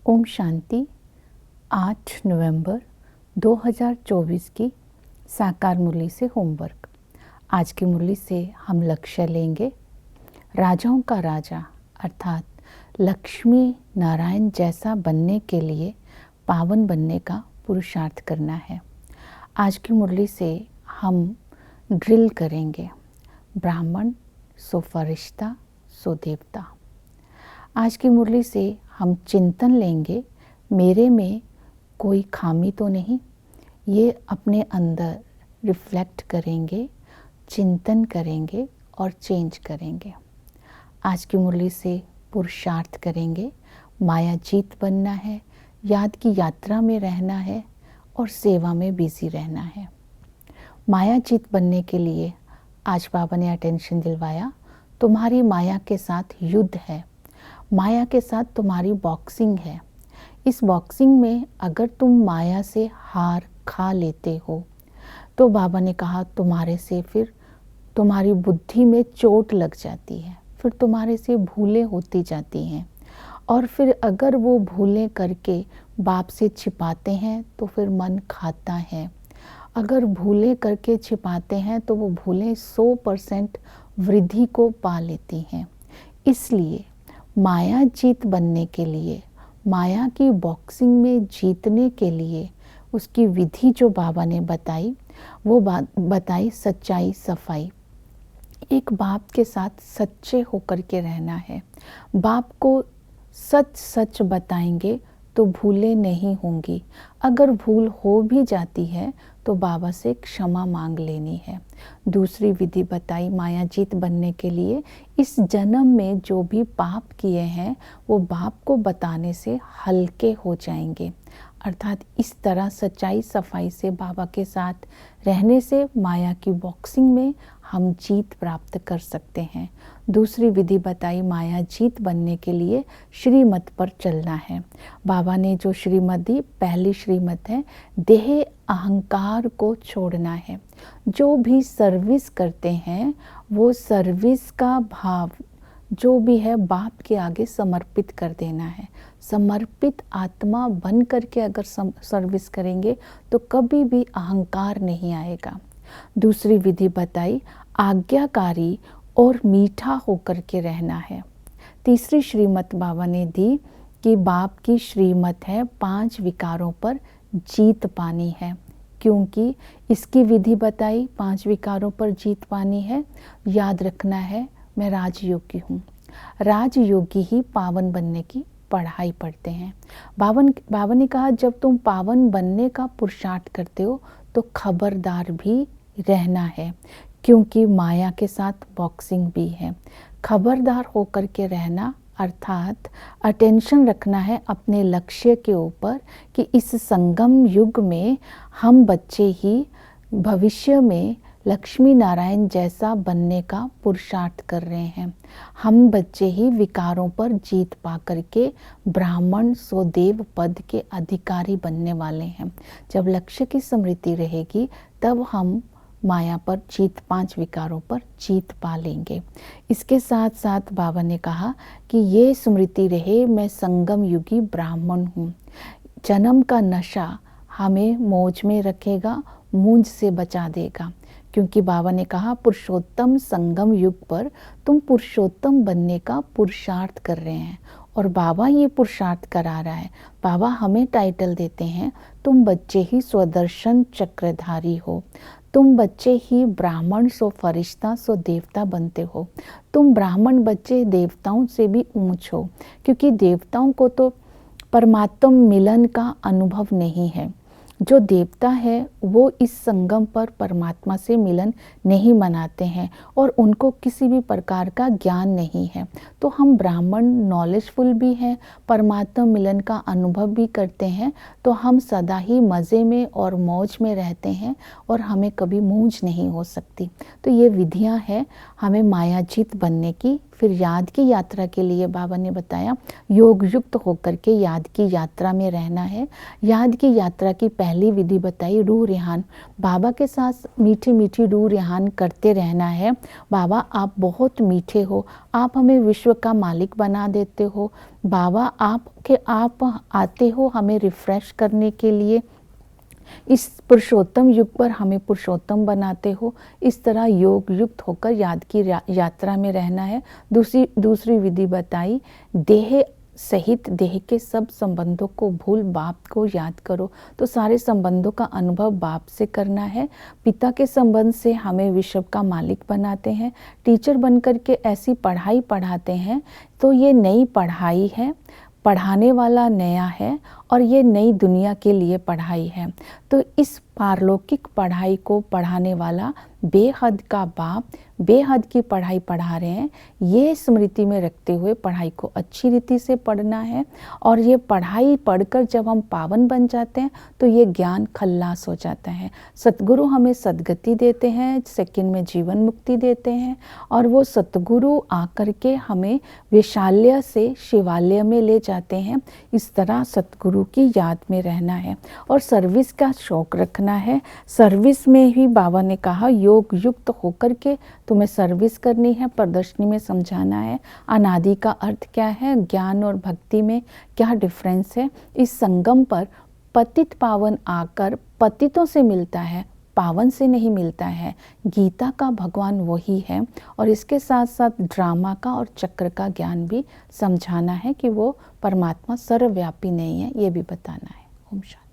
ओम शांति। 8 नवंबर 2024 की साकार मुरली से होमवर्क। आज की मुरली से हम लक्ष्य लेंगे, राजाओं का राजा अर्थात लक्ष्मी नारायण जैसा बनने के लिए पावन बनने का पुरुषार्थ करना है। आज की मुरली से हम ड्रिल करेंगे, ब्राह्मण सो फरिश्ता सो देवता। आज की मुरली से हम चिंतन लेंगे, मेरे में कोई खामी तो नहीं। ये अपने अंदर रिफ्लेक्ट करेंगे, चिंतन करेंगे और चेंज करेंगे। आज की मुरली से पुरुषार्थ करेंगे, माया जीत बनना है, याद की यात्रा में रहना है और सेवा में बिजी रहना है। माया जीत बनने के लिए आज बाबा ने अटेंशन दिलवाया, तुम्हारी माया के साथ युद्ध है, माया के साथ तुम्हारी बॉक्सिंग है। इस बॉक्सिंग में अगर तुम माया से हार खा लेते हो तो बाबा ने कहा तुम्हारे से फिर तुम्हारी बुद्धि में चोट लग जाती है, फिर तुम्हारे से भूलें होती जाती हैं और फिर अगर वो भूलें करके बाप से छिपाते हैं तो फिर मन खाता है। अगर भूलें करके छिपाते हैं तो वो भूलें 100% वृद्धि को पा लेती हैं। इसलिए माया जीत बनने के लिए, माया की बॉक्सिंग में जीतने के लिए उसकी विधि जो बाबा ने बताई, वो बताई सच्चाई सफाई। एक बाप के साथ सच्चे होकर के रहना है। बाप को सच सच बताएंगे तो भूलें नहीं होंगी। अगर भूल हो भी जाती है तो बाबा से क्षमा मांग लेनी है। दूसरी विधि बताई माया जीत बनने के लिए, इस जन्म में जो भी पाप किए हैं वो बाप को बताने से हल्के हो जाएंगे। अर्थात इस तरह सच्चाई सफाई से बाबा के साथ रहने से माया की बॉक्सिंग में हम जीत प्राप्त कर सकते हैं। दूसरी विधि बताई माया जीत बनने के लिए श्रीमत पर चलना है। बाबा ने जो श्रीमत दी, पहली श्रीमत है देह अहंकार को छोड़ना है। जो भी सर्विस करते हैं वो सर्विस का भाव जो भी है बाप के आगे समर्पित कर देना है। समर्पित आत्मा बन करके अगर सर्विस करेंगे तो कभी भी अहंकार नहीं आएगा। दूसरी विधि बताई आज्ञाकारी और मीठा होकर के रहना है। तीसरी श्रीमत बाबा ने दी कि बाप की श्रीमत है 5 विकारों पर जीत पानी है। क्योंकि इसकी विधि बताई 5 विकारों पर जीत पानी है। याद रखना है, मैं राजयोगी हूँ। राजयोगी ही पावन बनने की पढ़ाई पढ़ते हैं। बाबा ने कहा जब तुम पावन बनने का पुरुषार्थ करते हो तो खबरदार भी रहना है, क्योंकि माया के साथ बॉक्सिंग भी है। खबरदार होकर के रहना अर्थात अटेंशन रखना है अपने लक्ष्य के ऊपर कि इस संगम युग में हम बच्चे ही भविष्य में लक्ष्मी नारायण जैसा बनने का पुरुषार्थ कर रहे हैं। हम बच्चे ही विकारों पर जीत पा करके ब्राह्मण सो देव पद के अधिकारी बनने वाले हैं। जब लक्ष्य की स्मृति रहेगी तब हम माया पर जीत 5 विकारों पर जीत पा लेंगे। इसके साथ साथ बाबा ने कहा कि ये स्मृति रहे मैं संगम युगी ब्राह्मण हूँ। जन्म का नशा हमें मौज में रखेगा, मूंज से बचा देगा। क्योंकि बाबा ने कहा पुरुषोत्तम संगम युग पर तुम पुरुषोत्तम बनने का पुरुषार्थ कर रहे हैं और बाबा ये पुरुषार्थ करा रहा है। बाबा हमें टाइटल देते हैं तुम बच्चे ही स्वदर्शन चक्रधारी हो, तुम बच्चे ही ब्राह्मण सो फरिश्ता सो देवता बनते हो। तुम ब्राह्मण बच्चे देवताओं से भी ऊंच हो, क्योंकि देवताओं को तो परमात्म मिलन का अनुभव नहीं है। जो देवता है वो इस संगम पर परमात्मा से मिलन नहीं मनाते हैं और उनको किसी भी प्रकार का ज्ञान नहीं है। तो हम ब्राह्मण नॉलेजफुल भी हैं, परमात्मा मिलन का अनुभव भी करते हैं, तो हम सदा ही मज़े में और मौज में रहते हैं और हमें कभी मूंज नहीं हो सकती। तो ये विधियां हैं हमें मायाजीत बनने की फिर याद की यात्रा के लिए बाबा ने बताया योग युक्त होकर के याद की यात्रा में रहना है। याद की यात्रा की पहली विधि बताई रूह रेहान। बाबा के साथ मीठी मीठी रूह रेहान करते रहना है। बाबा आप बहुत मीठे हो, आप हमें विश्व का मालिक बना देते हो। बाबा आप आते हो हमें रिफ्रेश करने के लिए, इस पुरुषोत्तम युग पर हमें पुरुषोत्तम बनाते हो। इस तरह योग युक्त होकर याद की यात्रा में रहना है। दूसरी विधि बताई देह सहित देह के सब संबंधों को भूल बाप को याद करो। तो सारे संबंधों का अनुभव बाप से करना है। पिता के संबंध से हमें विश्व का मालिक बनाते हैं। टीचर बनकर के ऐसी पढ़ाई पढ़ाते हैं तो ये नई पढ़ाई है, पढ़ाने वाला नया है और ये नई दुनिया के लिए पढ़ाई है। तो इस पारलौकिक पढ़ाई को पढ़ाने वाला बेहद का बाप बेहद की पढ़ाई पढ़ा रहे हैं। ये स्मृति में रखते हुए पढ़ाई को अच्छी रीति से पढ़ना है। और ये पढ़ाई पढ़कर जब हम पावन बन जाते हैं तो ये ज्ञान खल्लास हो जाता है। सतगुरु हमें सद्गति देते हैं, सेकंड में जीवन मुक्ति देते हैं। और वो सतगुरु आकर के हमें वैशाल्य से शिवालय में ले जाते हैं। इस तरह सतगुरु की याद में रहना है और सर्विस का शौक रखना है। सर्विस में ही बाबा ने कहा योग युक्त होकर के तुम्हें सर्विस करनी है, प्रदर्शनी में समझाना है अनादि का अर्थ क्या है, ज्ञान और भक्ति में क्या डिफरेंस है। इस संगम पर पतित पावन आकर पतितों से मिलता है, पावन से नहीं मिलता है। गीता का भगवान वही है। और इसके साथ साथ ड्रामा का और चक्र का ज्ञान भी समझाना है कि वो परमात्मा सर्वव्यापी नहीं है, ये भी बताना है। ओम शांति।